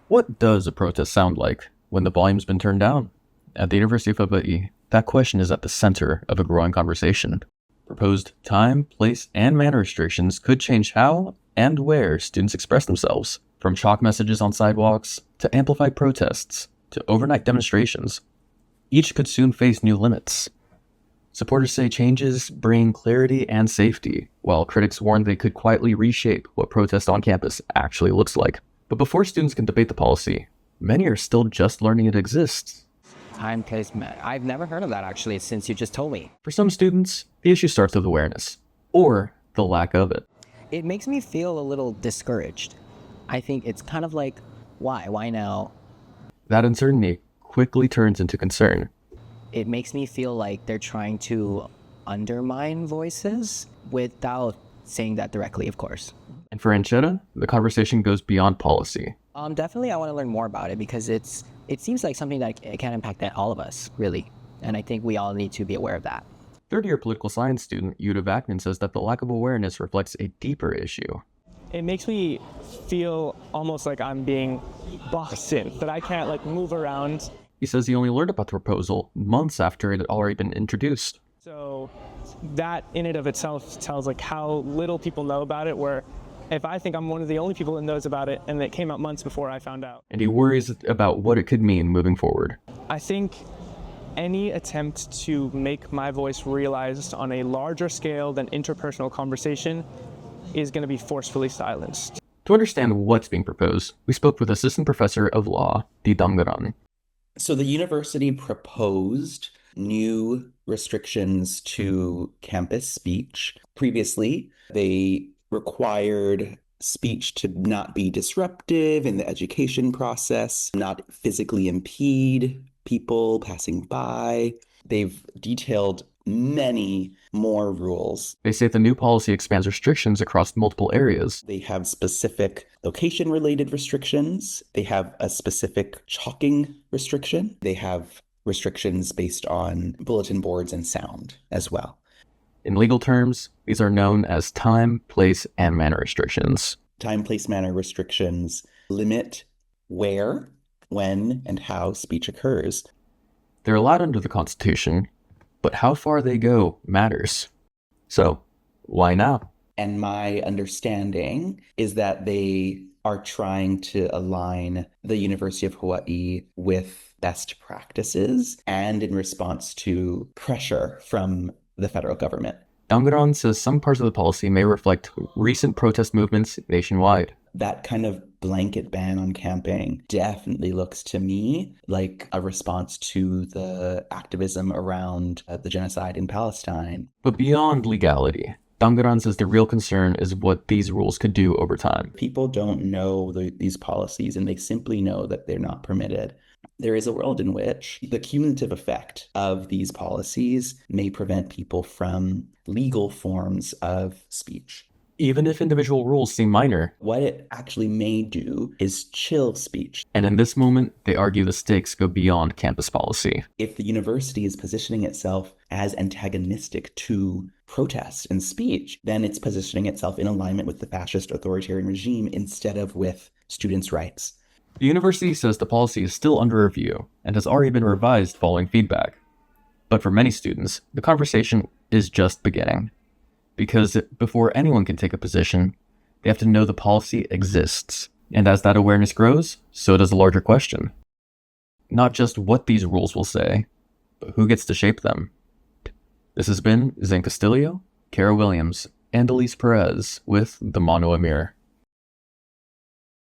What does a protest sound like when the volume's been turned down? At the University of Hawaiʻi, that question is at the center of a growing conversation. Proposed time, place, and manner restrictions could change how and where students express themselves, from chalk messages on sidewalks to amplified protests to overnight demonstrations. Each could soon face new limits. Supporters say changes bring clarity and safety, while critics warn they could quietly reshape what protest on campus actually looks like. But before students can debate the policy, many are still just learning it exists. Time placement. I've never heard of that actually since you just told me. For some students, the issue starts with awareness, or the lack of it. It makes me feel a little discouraged. I think it's kind of like, why? Why now? That uncertainty quickly turns into concern. It makes me feel like they're trying to undermine voices without saying that directly, of course. And for Anchetta, the conversation goes beyond policy. Definitely I want to learn more about it because it seems like something that it can impact all of us, really. And I think we all need to be aware of that. Third-year political science student Yuta Vaknin says that the lack of awareness reflects a deeper issue. It makes me feel almost like I'm being boxed in, that I can't move around. He says he only learned about the proposal months after it had already been introduced. So that in and of itself tells how little people know about it, where if I think I'm one of the only people that knows about it and it came out months before I found out. And he worries about what it could mean moving forward. I think any attempt to make my voice realized on a larger scale than interpersonal conversation is going to be forcefully silenced. To understand what's being proposed, we spoke with Assistant Professor of Law, Di Damgaran. So the university proposed new restrictions to campus speech. Previously, they required speech to not be disruptive in the education process, not physically impede people passing by. They've detailed many more rules. They say the new policy expands restrictions across multiple areas. They have specific location-related restrictions. They have a specific chalking restriction. They have restrictions based on bulletin boards and sound as well. In legal terms, these are known as time, place, and manner restrictions. Time, place, manner restrictions limit where, when, and how speech occurs. They're allowed under the Constitution, but how far they go matters. So, why now? And my understanding is that they are trying to align the University of Hawaiʻi with best practices and in response to pressure from the federal government. Damgaran says some parts of the policy may reflect recent protest movements nationwide. That kind of blanket ban on camping definitely looks to me like a response to the activism around the genocide in Palestine. But beyond legality, Damgaran says the real concern is what these rules could do over time. People don't know these policies, and they simply know that they're not permitted. There is a world in which the cumulative effect of these policies may prevent people from legal forms of speech. Even if individual rules seem minor. What it actually may do is chill speech. And in this moment, they argue the stakes go beyond campus policy. If the university is positioning itself as antagonistic to protest and speech, then it's positioning itself in alignment with the fascist authoritarian regime instead of with students' rights. The university says the policy is still under review and has already been revised following feedback. But for many students, the conversation is just beginning. Because before anyone can take a position, they have to know the policy exists. And as that awareness grows, so does the larger question. Not just what these rules will say, but who gets to shape them. This has been Zane Castillo, Carah Williams, and Elyse Perez with the Mānoa Mirror.